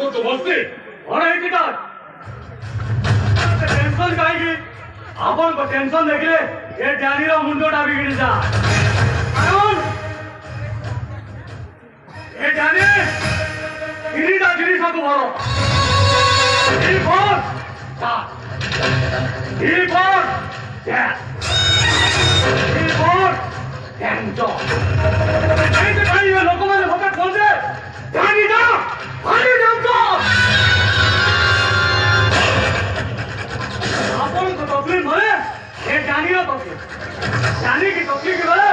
করছো বলছি অনেক টিকার টেনশন কাহিকি আপন টেনশন দেখলে এ ড্যানির মুন্ডটা বিগড়ে যায় কারণ এ ড্যানি তিনিটা জিনিস হতো বড় রিপোর্ট ଲୋକମାନେ ମତେ କହେ ଡ୍ୟାନିଟା ଭାରି ଡାକ୍ତର ଆପଣଙ୍କ ତକଲିଫ ମାନେ ଏ ଡ୍ୟାନିର ତକଲିଫ ଡ୍ୟାନି କି ତକଲିଫ ବେଳେ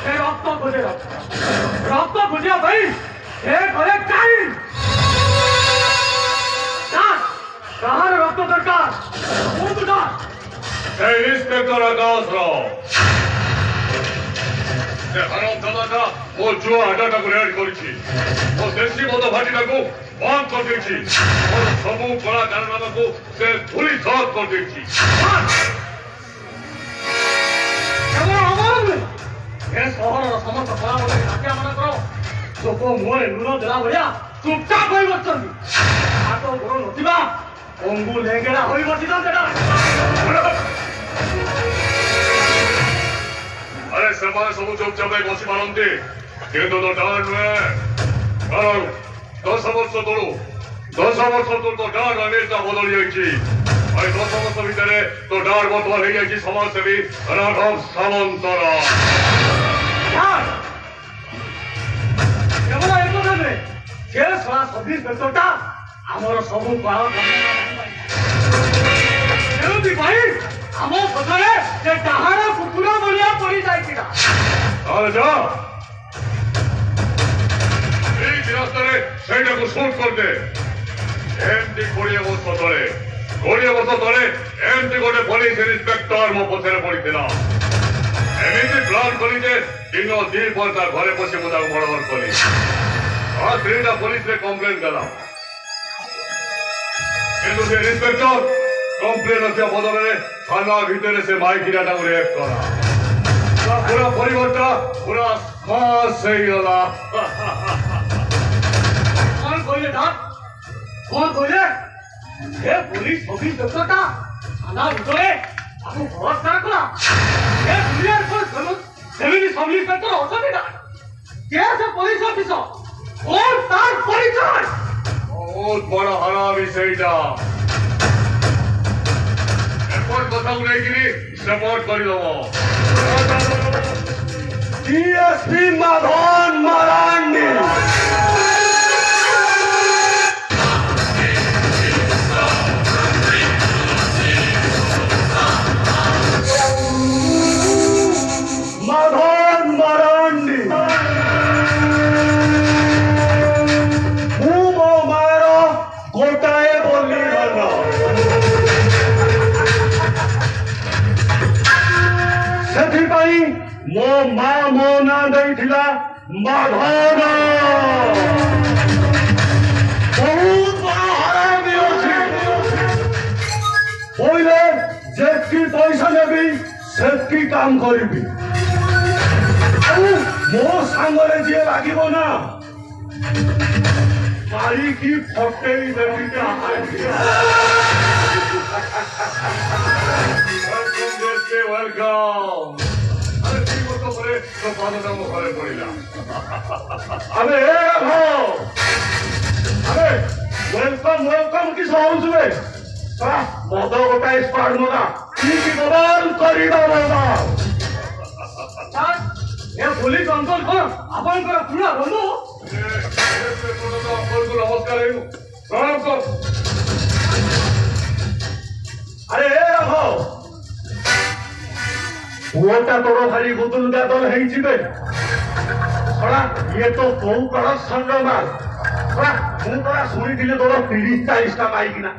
ସେ ରକ୍ତ ଖୋଜେ ରକ୍ତ ଖୋଜିବା ପାଇଁ ସେ କରେ କାହିଁ କାହାର ରକ୍ତ ଦରକାର କୁହନ୍ତୁ ନା এই ইন্সপেক্টর আকাশরাও সে হারাম দাদাটা ও জুয়া আড্ডাটাকে রেড করেছি ও দেশি মতো ভাটিটাকে বন্ধ করে দিয়েছি ও সবু কড়া কারণামাকে সে ধুলি সৎ করে দিয়েছি ସହରର ସମସ୍ତ କଳାବଳୀ କାଟିଆ ମାନଙ୍କର ଲୋକ ମୁହଁରେ ଲୁଣ ଦେଲା ଭଳିଆ ଚୁପଚାପ ହୋଇ ବସିଛନ୍ତି ହାତ ଗୋଡ଼ ନଥିବା ଅଙ୍ଗୁ ଲେଙ୍ଗେଡ଼ା ହୋଇ ବସିଛନ୍ତି আরে সেমানে সবু চুপচাপ হয়ে বসে পারন্তি কিন্তু তো ডান নয় কারণ 10 বছর তোর তো ডান আমেরিকা বদলি হয়েছি আর 10 বছর ভিতরে তো ডান বদল হয়ে গেছি সমাজসেবী রাঘব সামন্তরা কেবল এক নেবে যে সারা 26 বছরটা আমার সবু পাওয়া এমনি ভাই আমার পথরে যে ডাহারা কুকুরা বলিয়া পড়ি যাইছিল আরে যা এই রাস্তায় সেইটাকে শুট করতে এমনি 20 বছর ধরে এমনি গোটে পুলিশ ইন্সপেক্টর মো পছরে পড়িছিল এমনি প্লান করিছে দিন পর তার ঘরে বসে মো তাকে মর্ডর করি আর তিনটা পুলিশে কমপ্লেন কলাম কিন্তু সে ইন্সপেক্টর কমপ্লেন রক্ষা বদলে থানা ভিতরে সে মাইকিরাটা রেপ করা পুরা পরিবারটা পুরা খাস হয়ে গেল কোন কইলে ডাক কোন কইলে এ পুলিশ অফিস দপ্তরটা থানা ভিতরে আপনি ভরসা করা এ পুলিশের কোন সেমিনি সব ইন্সপেক্টর অছন্তি না কে সে পুলিশ অফিসার কোন তার পরিচয় বহুত বড় হারামি সেইটা কথা উড়াইকিনি সাপোর্ট করে দেব ডিএসপি মাধন মারান্ডি মাধন মারান্ডি ମୁଁ ମୋ ମାର ଗୋଟାଏ ବୋଲି ଧନ ସେଥିପାଇଁ ମୋ ମା ମୋ ନାଁ ଦେଇଥିଲା ମାଧନ ବହୁତ ବଡ଼ ହରାମି ଅଛି କହିଲେ ଯେତିକି ପଇସା ନେବି ସେତିକି କାମ କରିବି ଆଉ ମୋ ସାଙ୍ଗରେ ଯିଏ ଲାଗିବ ନା ମାରିକି ଫଟେଇ ଦେବି ওয়েলকাম আরে ঠিক মতো করে তো পাদটা মো ঘরে পড়িলা আরে আরে ওয়েলকাম কি সহজবে সারা মদ গোটাই স্পার্ট মদা কি বল করিবা বাবা এ পুলিশ অঞ্চল কোন আপনার পুরা বন্ধু নমস্কার প্রণাম কর আরে রাখো পুଅଟା ତୋର ଭାରି ଗୁଦୁଲ ଗାଦଲ ହେଇଯିବେ ଶଳା ଇଏ ତ କୋଉ କରପ୍ସନର ମାଲ ଶଳା ମୁଁ ପରା ଶୁଣିଥିଲି ତୋର 30-40ଟା ପାଇକିନା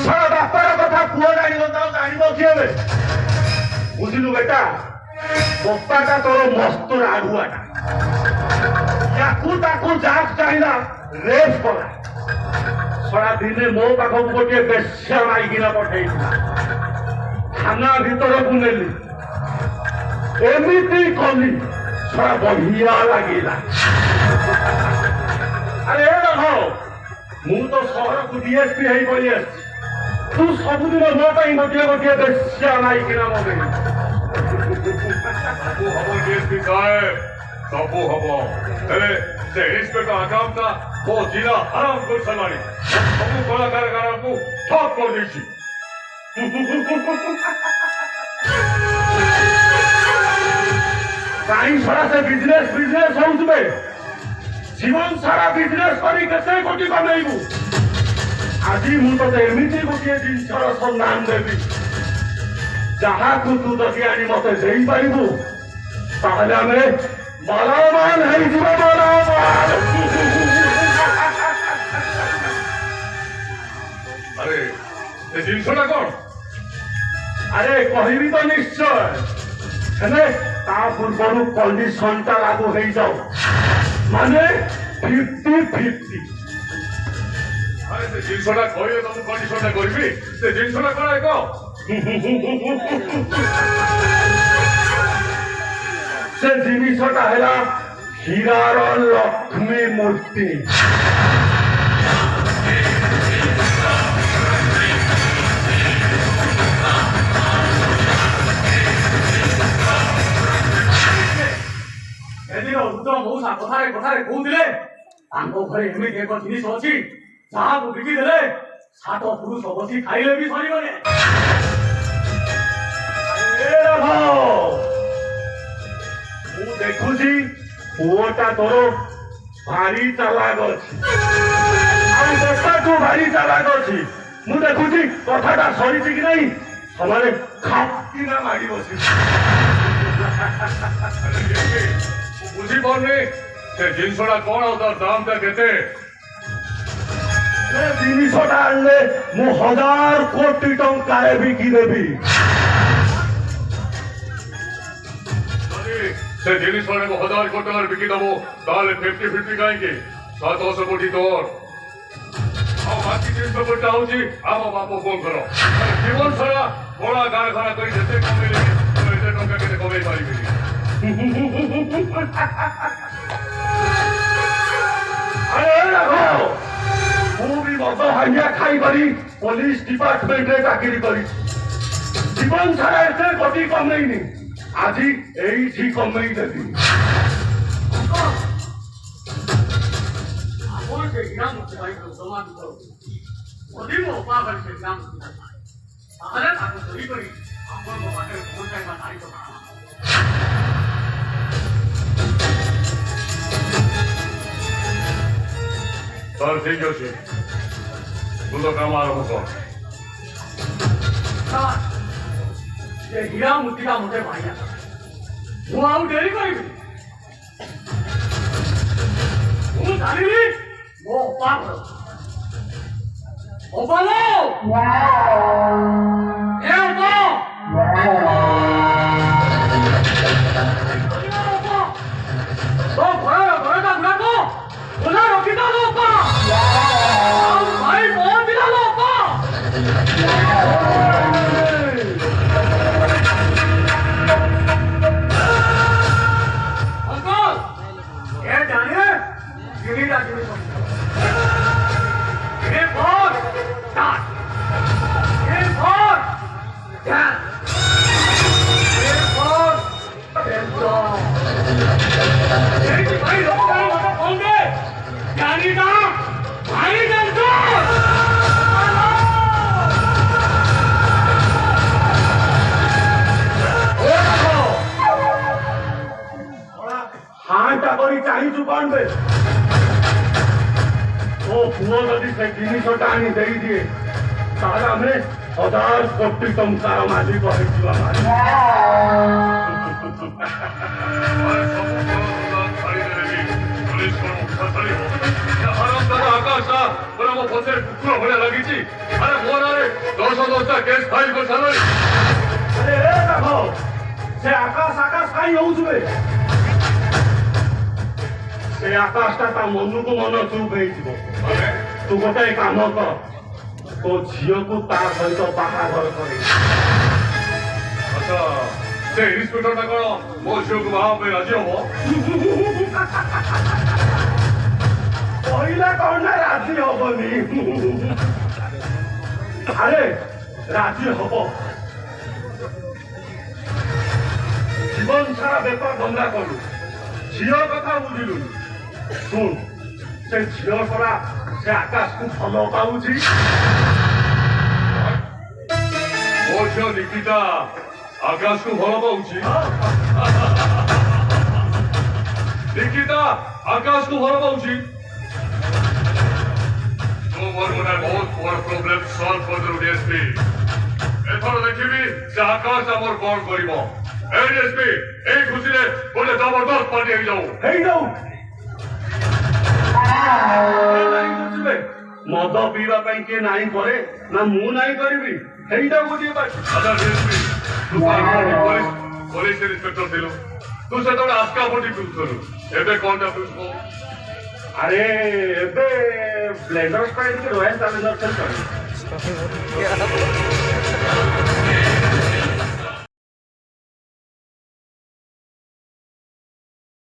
ଶଳା ବାପାର କଥା ପୁଅ ଜାଣିବ ତାও ଜାଣିବ କିଏ ଏବେ ବୁଝିଲୁ ବେଟା ବାପାଟା ତୋର ମସ୍ତ ରାଢୁଆଟା ୟାକୁ ତାକୁ ଯାହା ଚାହିଁଲା ରେସ୍ କଲା ଶଳା ଦିନେ ମୋ ପାଖକୁ ଗୋଟିଏ ବେଶ୍ୟା ମାଇକିନା ପଠେଇଥିଲା ଥାନା ଭିତରକୁ ନେଲି एमती कली थोड़ा बढ़िया लगिला अरे रख मु तो सहर को डीएसपी है पड़ी तू सबुदिन मो गोटे गोटे बेसिया नाई किना मगे सबू हम डीएसपी साहेब सबू हम से इंस्पेक्टर आकाम का वो जिला हराम कर सलानी सबू कलाकार को ठप कर देछि कहीं सारा से बिजनेस हो जीवन सारा बिजनेस करी केते कोटी कमेबू आज मु तो एमती गोटे जिनसर सन्धान देवी जहाँ को तू दगी आनी मत दे पारू ताहले आम मालामाल अरे जिनसटा कौन अरे कहबी तो निश्चय हेले ता पूर्व कंडीशन टा लागू हो जाओ माने 50-50 अरे से जिनसटा कहले तो कंडीशन करबी से जिनसटा कौन है को से जिनिसटा है हीरार लक्ष्मी मूर्ति मौसा कथारे कथारे कहते घरे एमती एक जिनिस अच्छी जहाँ को बिकिदे 7 पुरुष बसी खाइले भी सर देखुची पुओटा तोर भारी चालाक अच्छी भारी चालाक अच्छी मु देखुची कथाटा सरी कि नहीं समाने खापकिना मारी बसी बुझी पारे से जिनसटा कौन तार दामटा केते जिनिसटा आनले मु 1000 कोटी टंकारे बिकी देबी से जिनिस को 1000 कोटी टका बिकी दबो ताले 50-50 कहीं 700 कोटी तोर बाकी जिन कोटा होची आम बापो फोन करो जीवन सारा बड़ा कारखाना करी जते कमे तो एते टंका केते कमे पारी अरे रखो मु भी मद हाइया खाई करी पुलिस डिपार्टमेंट रे चाकरी करी जीवन सारा एते कोटी कमेइनी आज यही कमेई देवी सर ठीक अच्छे तू तो काम आरंभ कर हीरा मूर्तिटा मते भाइया मु आउ डेरी करिबी मु जानिबी मो पाप ओपालो ए ओपा तो घरे का गुना को ओला रोकी दो ओपा भाई बहुत दिला ओपा चाहिए कौन बे ओ पुओ जदि से जिनिसटा आनी दे दिए ताहले हमें 1000 कोटी टंकार मालिक होइजिबा आकाशटा मन को मन चुप तू गोटे काम कर तो झील को सहित बाहाघर कर ସେ ଇନ୍ସପେକ୍ଟରଟା କ'ଣ ମୋ ଝିଅକୁ ବାହା ପାଇଁ ରାଜି ହବ? କହିଲା କ'ଣ ନା ରାଜି ହବନି। ଆରେ ରାଜି ହବ। ଜୀବନ ସାରା ବେପାର ଧନ୍ଦା କଲୁ, ଝିଅ କଥା ବୁଝିଲୁ। ଶୁଣ, ସେ ଝିଅ ପରା ସେ ଆକାଶକୁ ଭଲ ପାଉଛି। ମୋ ଝିଅ ନିକିତା ଆକାଶକୁ ଭଲ ପାଉଛି? ନିକିତା ଆକାଶକୁ ଭଲ ପାଉଛି? ତୁ ମୋର ଗୋଟେ ବହୁତ ବଡ଼ ପ୍ରୋବ୍ଲେମ ସଲ୍ଭ କରିଦେଲୁ ଡିଏସ୍ପି। ଏଥର ଦେଖିବି ସେ ଆକାଶ ଆମର କ'ଣ କରିବ। ଏ ଡିଏସ୍ପି, ଏଇ ଖୁସିରେ ଗୋଟେ ଜବରଦସ୍ତ ପାର୍ଟି ହେଇଯାଉ। ମଦ ପିଇବା ପାଇଁ କିଏ ନାହିଁ କରେ ନା ମୁଁ ନାହିଁ କରିବି। ହେଇଟା ଗୋଟିଏ ପାର୍ଟି। ଆଚ୍ଛା ଡିଏସ୍ପି, ତୁ ପୋଲିସ ଇନ୍ସପେକ୍ଟର ଥିଲୁ, ତୁ ସେତେବେଳେ ଆସ୍କା ବଟି ପିଉଥିଲୁ, ଏବେ କ'ଣଟା ପିଉଛୁ? ଆରେ ଏବେ ବ୍ଲେଣ୍ଡର ପାଇଁ ଟିକେ ରୟାଲ ଚ୍ୟାଲେଞ୍ଜର ଖେଳ